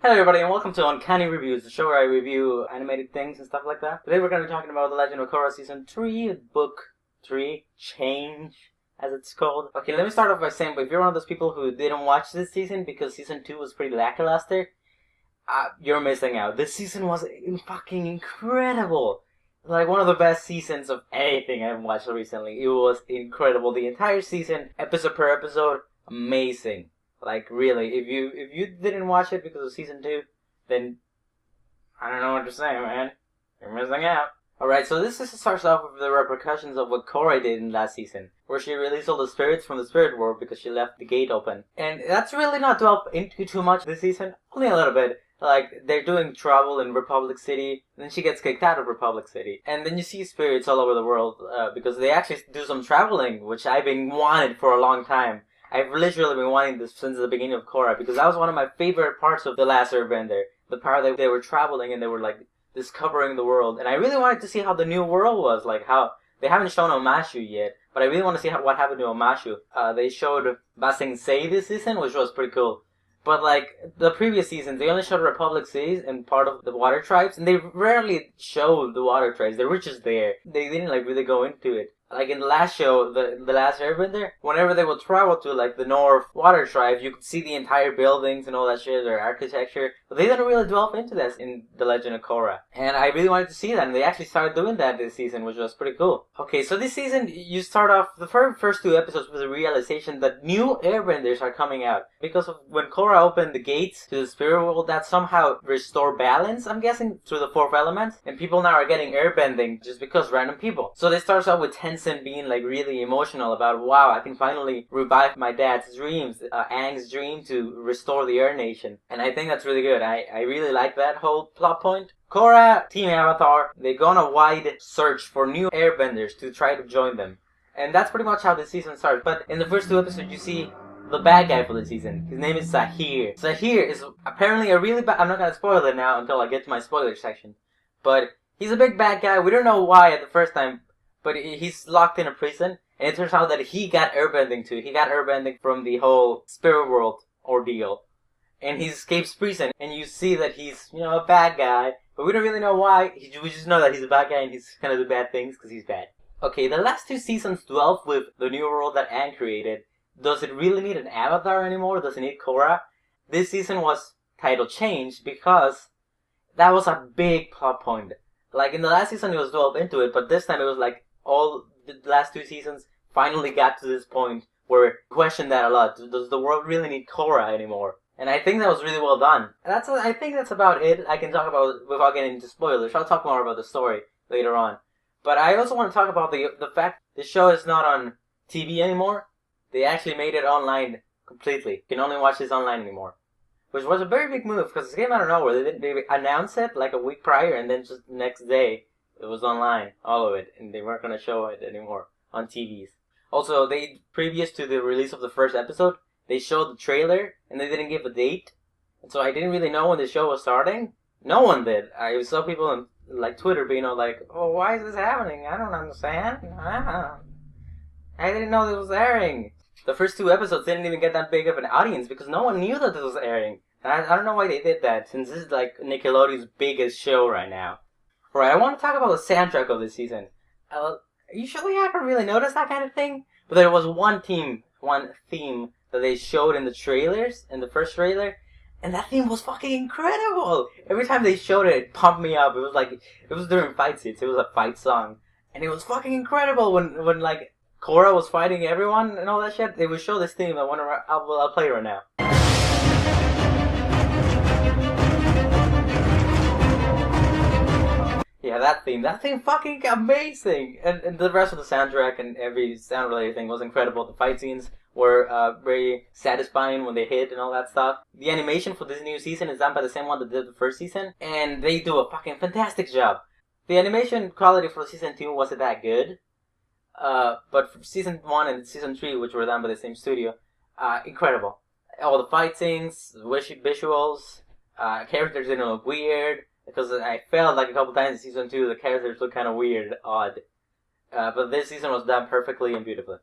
Hello everybody and welcome to Uncanny Reviews, the show where I review animated things and stuff like that. Today we're going to be talking about The Legend of Korra Season 3, Book 3, Change, as it's called. Okay, let me start off by saying, if you're one of those people who didn't watch this season because Season 2 was pretty lackluster, you're missing out. This season was fucking incredible. Like, one of the best seasons of anything I've watched recently. It was incredible. The entire season, episode per episode, amazing. Like, really, if you didn't watch it because of Season 2, then I don't know what to say, man. You're missing out. Alright, so this starts off with the repercussions of what Korra did in last season, where she released all the spirits from the spirit world because she left the gate open. And that's really not dwelt into too much this season, only a little bit. Like, they're doing trouble in Republic City, and then she gets kicked out of Republic City. And then you see spirits all over the world, because they actually do some traveling, which I've been wanted for a long time. I've literally been wanting this since the beginning of Korra, because that was one of my favorite parts of The Last Airbender. The part that they were traveling and they were, like, discovering the world. And I really wanted to see how the new world was, like how, they haven't shown Omashu yet, but I really want to see what happened to Omashu. They showed Ba Sing Se this season, which was pretty cool. But, like, the previous seasons, they only showed Republic Cities and part of the water tribes, and they rarely showed the water tribes. They were just there. They didn't, like, really go into it. Like, in the last show, the Last Airbender, whenever they would travel to, like, the North Water Tribe, you could see the entire buildings and all that shit, their architecture. But they didn't really delve into this in The Legend of Korra. And I really wanted to see that, and they actually started doing that this season, which was pretty cool. Okay, so this season, you start off the first two episodes with the realization that new Airbenders are coming out. Because of when Korra opened the gates to the spirit world, that somehow restored balance, I'm guessing, through the fourth element. And people now are getting airbending just because random people. So they start out with Tencent being, like, really emotional about, wow, I can finally revive my dad's dreams, Aang's dream to restore the Air Nation. And I think that's really good. I really like that whole plot point. Korra, Team Avatar, they go on a wide search for new airbenders to try to join them. And that's pretty much how the season starts. But in the first two episodes, you see the bad guy for the season. His name is Zahir. Zahir is apparently a really bad... I'm not gonna spoil it now until I get to my spoiler section. But he's a big bad guy. We don't know why at the first time, but he's locked in a prison. And it turns out that he got airbending too. He got airbending from the whole spirit world ordeal. And he escapes prison. And you see that he's, you know, a bad guy. But we don't really know why. We just know that he's a bad guy and he's gonna do bad things because he's bad. Okay, the last two seasons dwelt with the new world that Aang created. Does it really need an avatar anymore? Does it need Korra? This season was titled Change because that was a big plot point. Like, in the last season it was dwelled into it, but this time it was like all the last two seasons finally got to this point where we questioned that a lot. Does the world really need Korra anymore? And I think that was really well done. And I think that's about it. I can talk about, without getting into spoilers, I'll talk more about the story later on. But I also want to talk about the fact the show is not on TV anymore. They actually made it online completely. You can only watch this online anymore. Which was a very big move, because it came out of nowhere. They announced it like a week prior, and then just the next day, it was online, all of it, and they weren't going to show it anymore on TVs. Also, previous to the release of the first episode, they showed the trailer, and they didn't give a date. And so I didn't really know when the show was starting. No one did. I saw people on, like, Twitter being all like, oh, why is this happening? I don't understand. I didn't know this was airing. The first two episodes didn't even get that big of an audience because no one knew that this was airing. And I don't know why they did that, since this is, like, Nickelodeon's biggest show right now. Right, I want to talk about the soundtrack of this season. Usually I haven't really noticed that kind of thing, but there was one theme that they showed in the trailers, in the first trailer, and that theme was fucking incredible! Every time they showed it, it pumped me up. It was like, it was during fight scenes, it was a fight song. And it was fucking incredible when like, Korra was fighting everyone and all that shit. They would show this theme. I'll play it right now. Yeah, that theme fucking amazing. And the rest of the soundtrack and every sound related thing was incredible. The fight scenes were very satisfying when they hit and all that stuff. The animation for this new season is done by the same one that did the first season, and they do a fucking fantastic job. The animation quality for season 2 wasn't that good. But for season 1 and season 3, which were done by the same studio, incredible. All the fight scenes, visuals, characters didn't look weird, because I felt like a couple times in season 2 the characters looked kind of weird, odd. But this season was done perfectly and beautifully.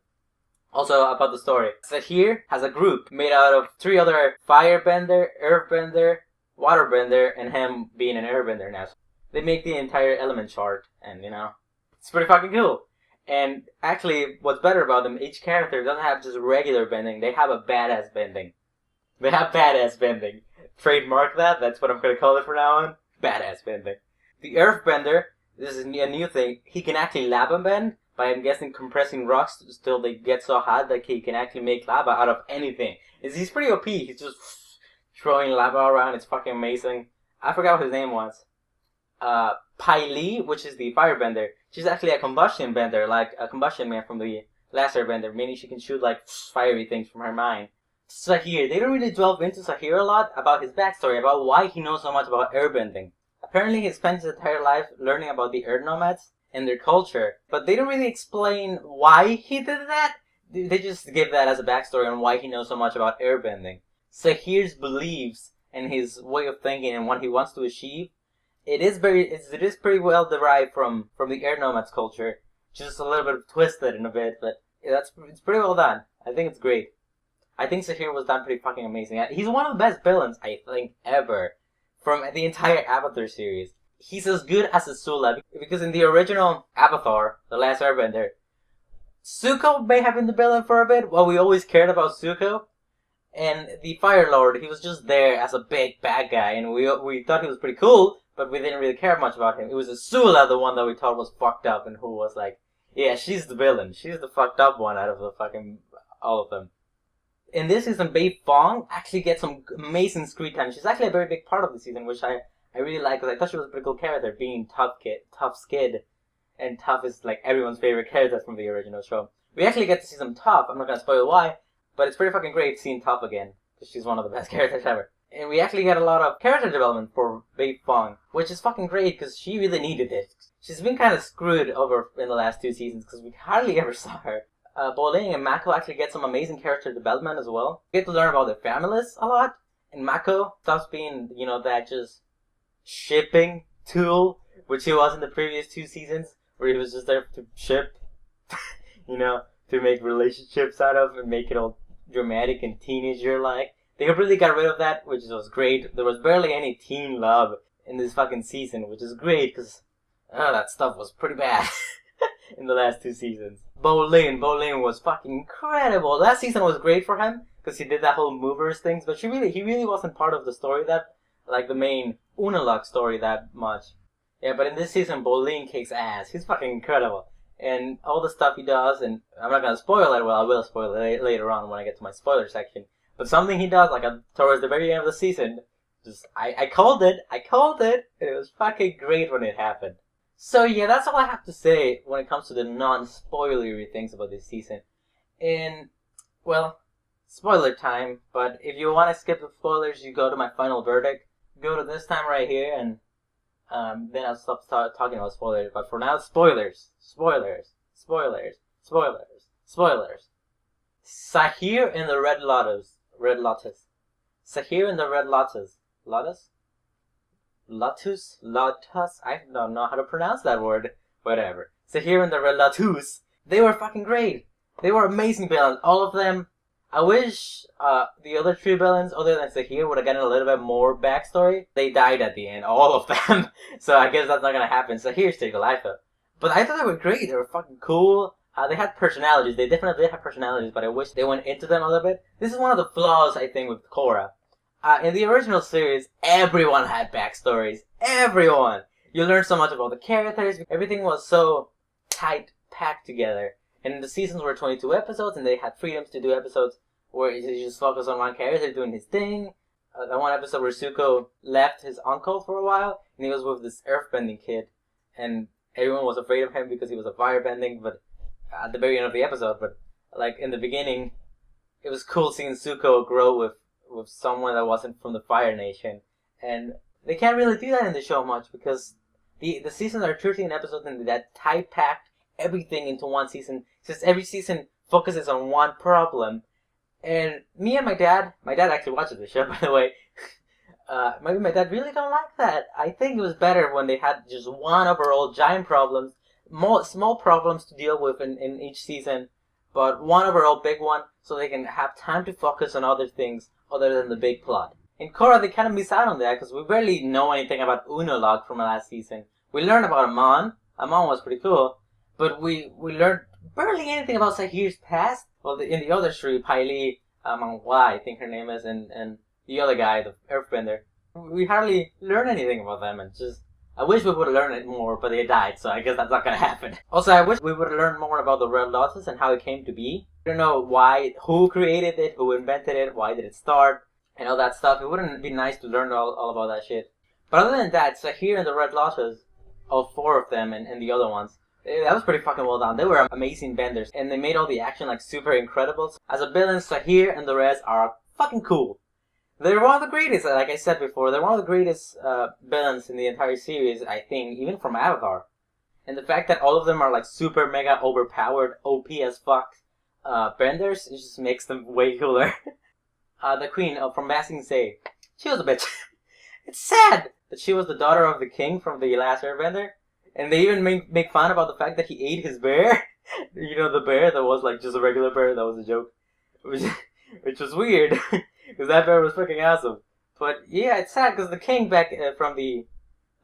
Also, about the story. Zahir has a group made out of 3 other firebender, earthbender, waterbender and him being an airbender now. So they make the entire element chart, and it's pretty fucking cool. And actually, what's better about them, each character doesn't have just regular bending, they have a badass bending. They have badass bending. Trademark that, that's what I'm gonna call it from now on. Badass bending. The Earthbender, this is a new thing, he can actually lava bend by, I'm guessing, compressing rocks till they get so hot that he can actually make lava out of anything. He's pretty OP, he's just throwing lava around, it's fucking amazing. I forgot what his name was. Pai Li, which is the firebender, she's actually a combustion bender, like a combustion man from the last airbender, meaning she can shoot like fiery things from her mind. Sahir, they don't really delve into Sahir a lot about his backstory, about why he knows so much about airbending. Apparently he spent his entire life learning about the Earth Nomads and their culture, but they don't really explain why he did that. They just give that as a backstory on why he knows so much about airbending. Sahir's beliefs and his way of thinking and what he wants to achieve, it is pretty well derived from the Air Nomads culture. Just a little bit twisted in a bit, but it's pretty well done. I think it's great. I think Sahir was done pretty fucking amazing. He's one of the best villains, I think, ever. From the entire Avatar series. He's as good as Azula, because in the original Avatar, The Last Airbender, Zuko may have been the villain for a bit, while we always cared about Zuko. And the Fire Lord, he was just there as a big bad guy, and we thought he was pretty cool, but we didn't really care much about him. It was Azula, the one that we thought was fucked up, and who was like, yeah, she's the villain. She's the fucked up one out of the fucking all of them. In this season, Bei Fong actually gets some amazing screen time. She's actually a very big part of the season, which I really like, because I thought she was a pretty cool character, being tough skid, and Toph is like everyone's favorite character from the original show. We actually get to see some Toph. I'm not gonna spoil why, but it's pretty fucking great seeing Toph again, because she's one of the best characters ever. And we actually get a lot of character development for Bei Fong, which is fucking great, because she really needed it. She's been kind of screwed over in the last 2 seasons, because we hardly ever saw her. Bo Ling and Mako actually get some amazing character development as well. We get to learn about their families a lot. And Mako stops being, that just shipping tool, which he was in the previous 2 seasons, where he was just there to ship, to make relationships out of and make it all dramatic and teenager-like. They really got rid of that, which was great. There was barely any teen love in this fucking season, which is great, because that stuff was pretty bad in the last 2 seasons. Bo Ling was fucking incredible. Last season was great for him, because he did that whole movers things, but he really wasn't part of the story the main Unalaq story that much. Yeah, but in this season, Bo Ling kicks ass. He's fucking incredible. And all the stuff he does, and I'm not gonna spoil it, well, I will spoil it later on when I get to my spoiler section. But something he does, towards the very end of the season, I called it, and it was fucking great when it happened. So yeah, that's all I have to say when it comes to the non-spoilery things about this season. And, well, spoiler time, but if you want to skip the spoilers, you go to my final verdict. Go to this time right here, and then I'll stop talking about spoilers. But for now, spoilers. Sahir and the Red Lotus. Sahir and the Red Lotus. Lotus? I don't know how to pronounce that word. Whatever. Sahir and the Red Lotus. They were fucking great. They were amazing villains. All of them. I wish the other 3 villains, other than Sahir, would have gotten a little bit more backstory. They died at the end, all of them. So I guess that's not gonna happen. Sahir stayed alive though. But I thought they were great. They were fucking cool. They had personalities. They definitely did have personalities, but I wish they went into them a little bit. This is one of the flaws, I think, with Korra. In the original series, everyone had backstories. Everyone! You learned so much about the characters. Everything was so tight, packed together. And the seasons were 22 episodes, and they had freedoms to do episodes where you just focus on one character doing his thing. That one episode where Zuko left his uncle for a while, and he was with this earthbending kid. And everyone was afraid of him because he was a firebending, but at the very end of the episode. But, in the beginning, it was cool seeing Zuko grow with someone that wasn't from the Fire Nation. And they can't really do that in the show much, because the seasons are 13 episodes and that tight-packed everything into one season. Since every season focuses on one problem. And me and my dad actually watches the show, by the way. Maybe my dad really don't like that. I think it was better when they had just one overall giant problem, small problems to deal with in each season, but one overall big one, so they can have time to focus on other things other than the big plot. In Korra, they kind of miss out on that because we barely know anything about Unalaq from last season. We learned about Amon. Amon was pretty cool, but we learned barely anything about Sahir's past. Well, in the other three, Paili, Manghua, I think her name is, and the other guy, the Earthbender, we hardly learn anything about them, and just I wish we would have learned it more, but they died, so I guess that's not gonna happen. Also, I wish we would have learned more about the Red Lotus and how it came to be. I don't know why, who created it, who invented it, why did it start, and all that stuff. It wouldn't be nice to learn all about that shit. But other than that, Sahir and the Red Lotus, all four of them and the other ones, that was pretty fucking well done. They were amazing benders, and they made all the action like super incredible. As a villain, Sahir and the rest are fucking cool. They're one of the greatest, like I said before, they're one of the greatest villains in the entire series, I think, even from Avatar. And the fact that all of them are like super mega overpowered, OP as fuck benders, it just makes them way cooler. The queen from Ba Sing Se, she was a bitch. It's sad that she was the daughter of the king from the last Airbender, and they even make fun about the fact that he ate his bear. You know, the bear that was like just a regular bear, that was a joke. Which was weird. Because that bear was fucking awesome. But yeah, it's sad because the king back from the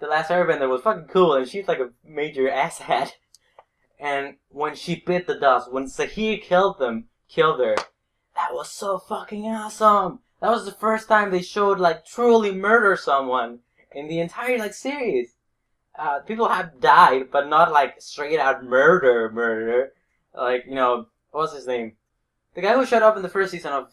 last Airbender was fucking cool, and she's like a major asshat. And when she bit the dust, when Sahir killed her, that was so fucking awesome. That was the first time they showed like truly murder someone in the entire like series. People have died, but not like straight out murder. Like, you know, what's his name? The guy who showed up in the first season of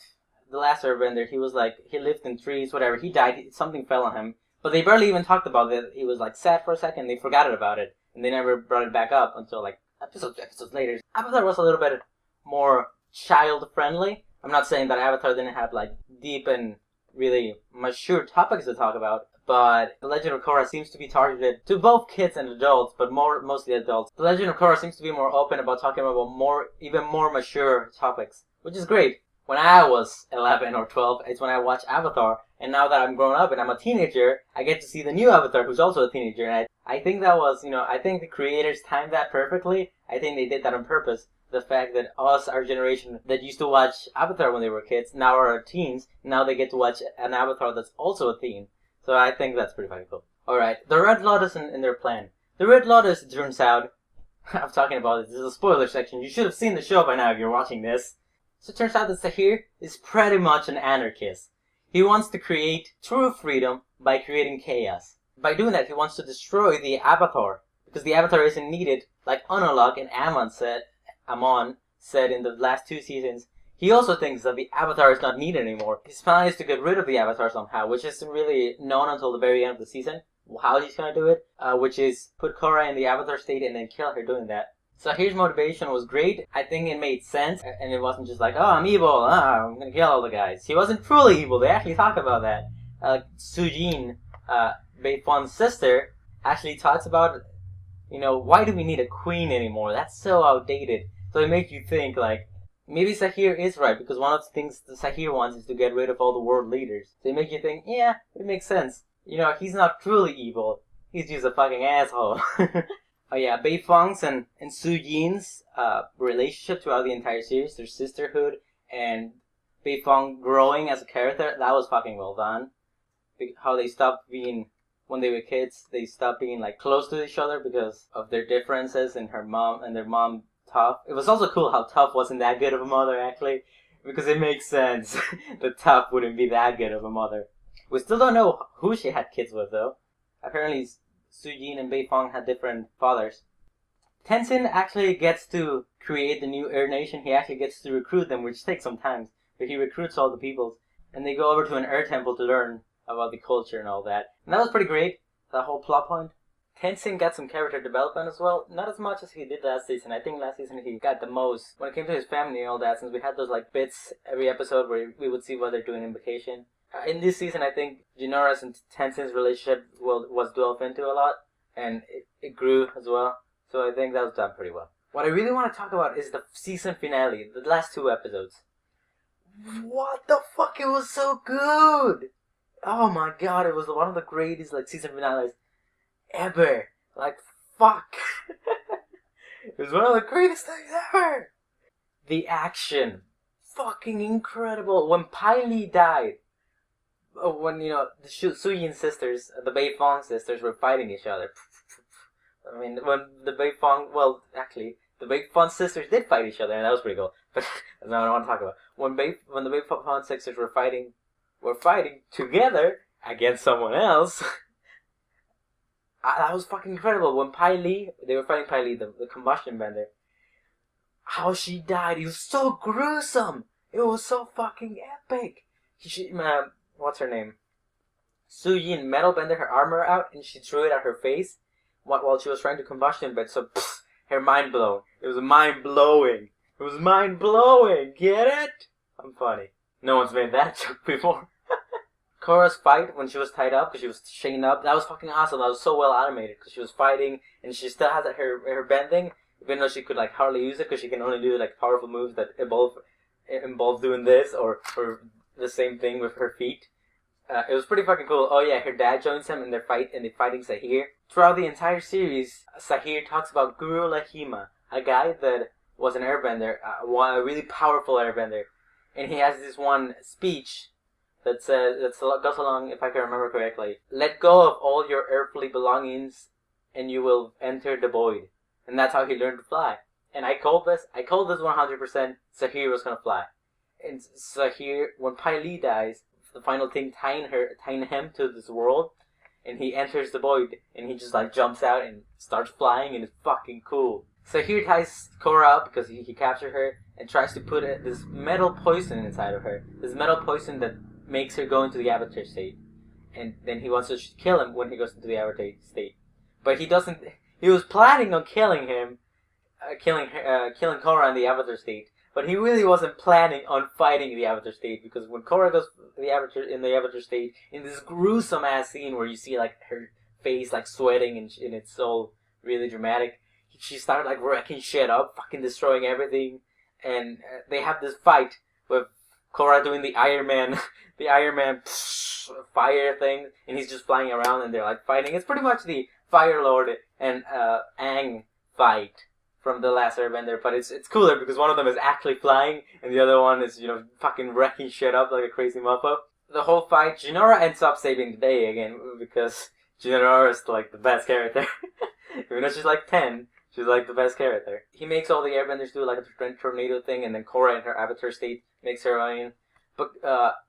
the last Airbender, he was like, he lived in trees, whatever. He died, something fell on him. But they barely even talked about it. He was like sad for a second, they forgot about it. And they never brought it back up until like episodes later. Avatar was a little bit more child-friendly. I'm not saying that Avatar didn't have like deep and really mature topics to talk about. But The Legend of Korra seems to be targeted to both kids and adults, but mostly adults. The Legend of Korra seems to be more open about talking about even more mature topics, which is great. When I was 11 or 12, it's when I watched Avatar, and now that I'm grown up and I'm a teenager, I get to see the new Avatar, who's also a teenager, and I think that was, I think the creators timed that perfectly. I think they did that on purpose. The fact that us, our generation, that used to watch Avatar when they were kids, now are teens, now they get to watch an Avatar that's also a teen. So I think that's pretty fucking cool. Alright, the Red Lotus and their plan. The Red Lotus, it turns out, I'm talking about it, this is a spoiler section, you should have seen the show by now if you're watching this. So it turns out that Sahir is pretty much an anarchist. He wants to create true freedom by creating chaos. By doing that, he wants to destroy the Avatar, because the Avatar isn't needed, like Unalaq and Amon said in the last 2 seasons. He also thinks that the Avatar is not needed anymore. His plan is to get rid of the Avatar somehow, which isn't really known until the very end of the season, how he's gonna do it, which is put Korra in the Avatar state and then kill her doing that. Sahir's motivation was great. I think it made sense, and it wasn't just like, oh, I'm evil, I'm gonna kill all the guys. He wasn't truly evil, they actually talk about that. Sujin, Bei Fon's sister, actually talks about, why do we need a queen anymore? That's so outdated. So it makes you think, like, maybe Sahir is right, because one of the things that Sahir wants is to get rid of all the world leaders. So it makes you think, yeah, it makes sense. He's not truly evil. He's just a fucking asshole. Oh yeah, Bei Fong's and Sujin's relationship throughout the entire series, their sisterhood, and Bei Fong growing as a character, that was fucking well done. How they stopped being, when they were kids, they stopped being like close to each other because of their differences, and their mom Toph. It was also cool how Toph wasn't that good of a mother, actually, because it makes sense that Toph wouldn't be that good of a mother. We still don't know who she had kids with, though. Apparently, Sujin and Bei Fong had different fathers. Tenzin actually gets to create the new Air Nation. He actually gets to recruit them, which takes some time. But he recruits all the peoples, and they go over to an Air Temple to learn about the culture and all that. And that was pretty great, that whole plot point. Tenzin got some character development as well. Not as much as he did last season. I think last season he got the most when it came to his family and all that, since we had those like bits every episode where we would see what they're doing in vacation. In this season, I think Jinora's and Tenzin's relationship was delved into a lot, and it grew as well. So I think that was done pretty well. What I really want to talk about is the season finale, the last 2 episodes. What the fuck? It was so good! Oh my god, it was one of the greatest season finales ever. Fuck. It was one of the greatest things ever. The action, fucking incredible. When Paili died, when the Suyin sisters, the Bei Fong sisters, were fighting each other. I mean, when the Bei Fong, well, actually, the Bei Fong sisters did fight each other, and that was pretty cool. But that's not what I want to talk about. When the Bei Fong sisters were fighting together against someone else. That was fucking incredible. When they were fighting Pai Li, the combustion bender. How she died, it was so gruesome. It was so fucking epic. What's her name? Su Yin metal bended her armor out and she threw it at her face while she was trying to combustion bend. So her mind blown. It was mind blowing. It was mind blowing. Get it? I'm funny. No one's made that joke before. Korra's fight when she was tied up because she was chained up, that was fucking awesome. That was so well animated because she was fighting and she still has her bending, even though she could like hardly use it because she can only do like powerful moves that involve doing this or the same thing with her feet. It was pretty fucking cool. Oh yeah, her dad joins him in their fighting Sahir. Throughout the entire series, Sahir talks about Guru Lahima, a guy that was an airbender, a really powerful airbender, and he has this one speech that goes along, if I can remember correctly, let go of all your earthly belongings and you will enter the void. And that's how he learned to fly. And I called this 100%, Sahir was gonna fly. And Sahir, when Pai Li dies, the final thing tying him to this world, and he enters the void, and he just like jumps out and starts flying, and it's fucking cool. Sahir ties Korra up because he captured her, and tries to put this metal poison inside of her. This metal poison that makes her go into the avatar state, and then he wants to kill him when he goes into the avatar state, but he doesn't. He was planning on killing killing Korra in the avatar state, but he really wasn't planning on fighting the avatar state because when Korra goes to the avatar state, in this gruesome ass scene where you see like her face like sweating and it's so really dramatic, she started like wrecking shit up, fucking destroying everything, and they have this fight with Korra doing the Iron Man fire thing, and he's just flying around, and they're like fighting. It's pretty much the Fire Lord and Aang fight from the last Airbender, but it's cooler because one of them is actually flying, and the other one is fucking wrecking shit up like a crazy mofo. The whole fight, Jinora ends up saving the day again because Jinora is like the best character. Even though she's like 10. She's like the best character. He makes all the airbenders do like a tornado thing, and then Korra in her avatar state makes her own. But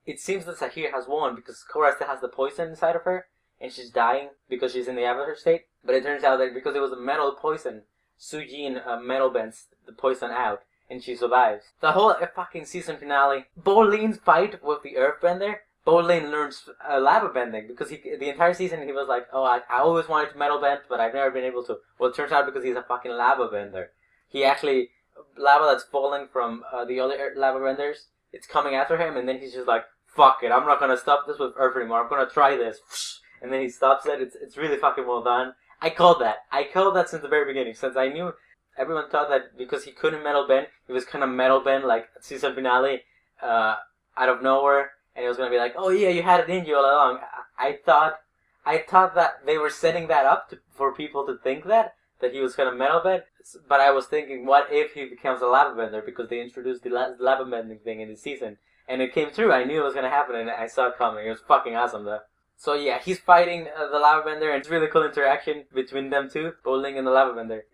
it seems that Sahir has won because Korra still has the poison inside of her, and she's dying because she's in the avatar state. But it turns out that because it was a metal poison, Su Jin metal bends the poison out, and she survives. The whole fucking season finale, Bolin's fight with the Earthbender. Bolin learns lava bending because the entire season he was like, oh, I always wanted to metal bend, but I've never been able to. Well, it turns out because he's a fucking lava bender. He actually, lava that's falling from the other lava benders, it's coming after him, and then he's just like, fuck it, I'm not gonna stop this with Earth anymore, I'm gonna try this. And then he stops it. It's really fucking well done. I called that since the very beginning, since I knew everyone thought that because he couldn't metal bend, he was kind of metal bend like season finale out of nowhere. And it was gonna be like, oh yeah, you had it in you all along. I thought that they were setting that up for people to think that he was gonna metal bend. But I was thinking, what if he becomes a lava bender because they introduced the lava bending thing in the season, and it came true. I knew it was gonna happen, and I saw it coming. It was fucking awesome though. So yeah, he's fighting the lava bender, and it's really cool interaction between them two, Boling and the lava bender.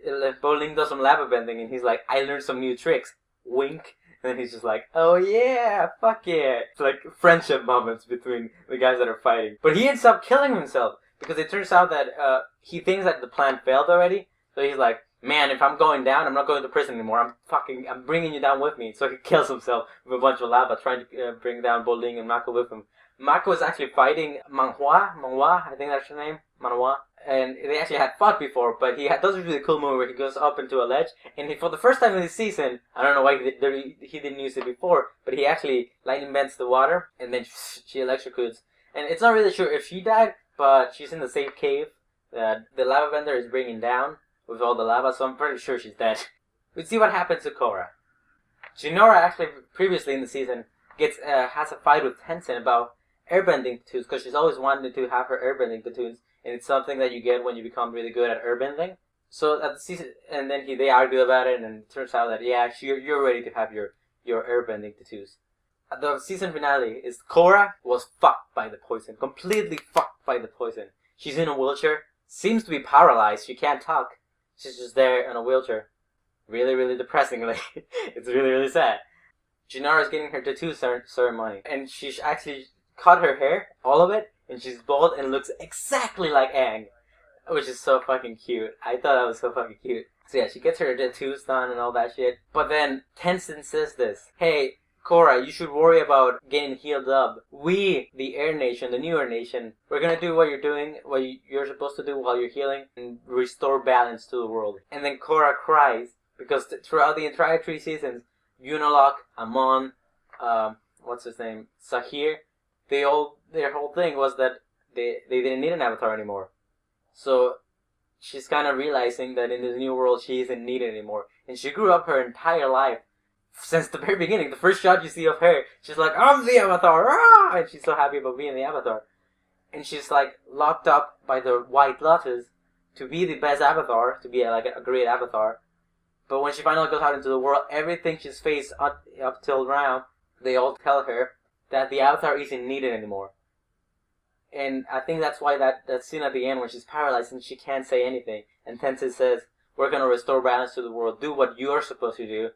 Boling does some lava bending, and he's like, I learned some new tricks. Wink. And then he's just like, oh yeah, fuck yeah. It's like friendship moments between the guys that are fighting. But he ends up killing himself because it turns out that he thinks that the plan failed already. So he's like, man, if I'm going down, I'm not going to prison anymore. I'm bringing you down with me. So he kills himself with a bunch of lava, trying to bring down Boling and Mako with him. Mako is actually fighting Manhwa, I think that's her name, Manhwa. And they actually had fought before, but he does a really cool move where he goes up into a ledge, and for the first time in this season, I don't know why he didn't use it before, but he actually lightning bends the water, and then she electrocutes. And it's not really sure if she died, but she's in the safe cave that the lava bender is bringing down with all the lava, so I'm pretty sure she's dead. We see what happens to Korra. Jinora actually, previously in the season, has a fight with Tenzin about airbending tattoos, because she's always wanted to have her airbending tattoos. And it's something that you get when you become really good at airbending. So at the season, and then they argue about it, and it turns out that yeah, you're ready to have your airbending tattoos. The season finale is Korra was fucked by the poison. Completely fucked by the poison. She's in a wheelchair. Seems to be paralyzed. She can't talk. She's just there in a wheelchair. Really, really depressing. Like, it's really, really sad. Jinara's getting her tattoo ceremony. And she actually cut her hair, all of it, and she's bald and looks exactly like Aang. Which is so fucking cute. I thought that was so fucking cute. So yeah, she gets her tattoos done and all that shit. But then Tenzin says this. Hey, Korra, you should worry about getting healed up. We, the Air Nation, the new Air Nation, we're gonna do what you're doing, what you're supposed to do while you're healing, and restore balance to the world. And then Korra cries, because throughout the entire 3 seasons, Unalaq, Amon, what's his name, Sahir, their whole thing was that they didn't need an avatar anymore. So she's kind of realizing that in this new world she isn't needed anymore. And she grew up her entire life. Since the very beginning, the first shot you see of her, she's like, I'm the Avatar! Ah! And she's so happy about being the Avatar. And she's like locked up by the White Lotus to be the best Avatar, to be like a great Avatar. But when she finally goes out into the world, everything she's faced up till now, they all tell her that the Avatar isn't needed anymore. And I think that's why that scene at the end when she's paralyzed and she can't say anything. And Tenzin says, we're gonna restore balance to the world. Do what you're supposed to do.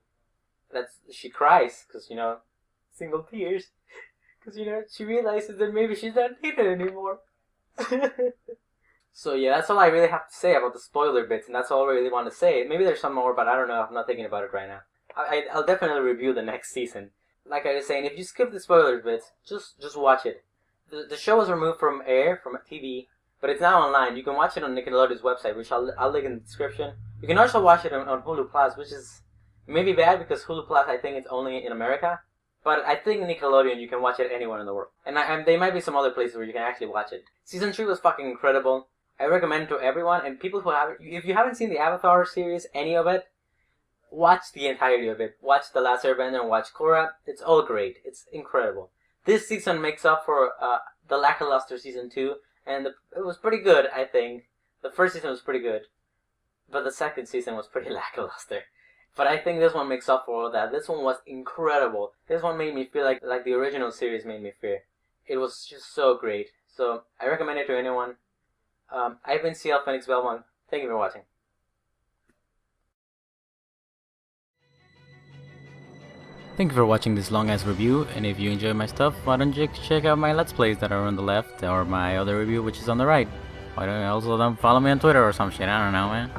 She cries, because, you know, single tears. Because, you know, she realizes that maybe she's not needed anymore. So, yeah, that's all I really have to say about the spoiler bits, and that's all I really want to say. Maybe there's some more, but I don't know. I'm not thinking about it right now. I'll definitely review the next season. Like I was saying, if you skip the spoiler bits, just watch it. The show was removed from air, from TV, but it's now online. You can watch it on Nickelodeon's website, which I'll link in the description. You can also watch it on Hulu Plus, which is maybe bad because Hulu Plus, I think it's only in America. But I think Nickelodeon, you can watch it anywhere in the world. And there might be some other places where you can actually watch it. Season 3 was fucking incredible. I recommend it to everyone. And people who haven't, if you haven't seen the Avatar series, any of it, watch the entirety of it. Watch The Last Airbender and watch Korra. It's all great. It's incredible. This season makes up for the lackluster season 2. And it was pretty good, I think. The first season was pretty good. But the second season was pretty lackluster. But I think this one makes up for all that. This one was incredible. This one made me feel like the original series made me feel. It was just so great. So I recommend it to anyone. I've been CL Phoenix Belmont. Thank you for watching. Thank you for watching this long ass review, and if you enjoy my stuff, why don't you check out my Let's Plays that are on the left, or my other review which is on the right. Why don't you also follow me on Twitter or some shit, I don't know, man.